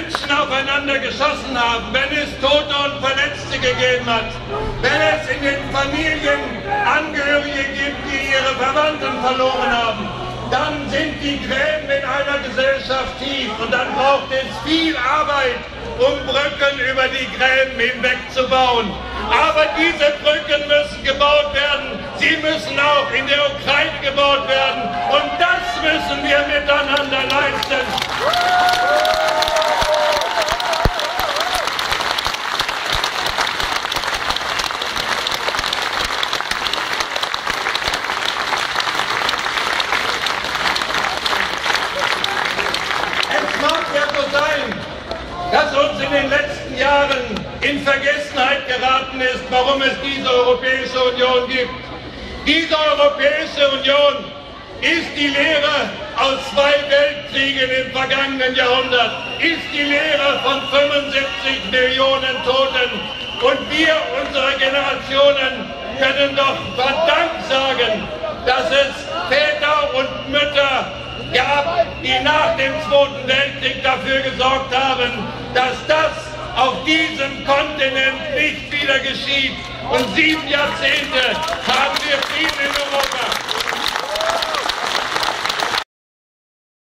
Menschen aufeinander geschossen haben, wenn es Tote und Verletzte gegeben hat, wenn es in den Familien Angehörige gibt, die ihre Verwandten verloren haben, dann sind die Gräben in einer Gesellschaft tief und dann braucht es viel Arbeit, um Brücken über die Gräben hinweg zu bauen. Aber diese Brücken müssen gebaut werden, sie müssen auch in der Ukraine gebaut werden und das müssen wir miteinander leisten. Es mag ja so sein, dass uns in den letzten Jahren in Vergessenheit geraten ist, warum es diese Europäische Union gibt. Diese Europäische Union ist die Lehre aus 2 Weltkriegen im vergangenen Jahrhundert, ist die Lehre von 75 Millionen Toten. Und wir, unsere Generationen, können doch verdammt sagen, dass es Väter und Mütter gab, die nach dem Zweiten Weltkrieg dafür gesorgt haben, dass das auf diesem Kontinent nicht wieder geschieht. Und 7 Jahrzehnte haben wir Frieden in Europa.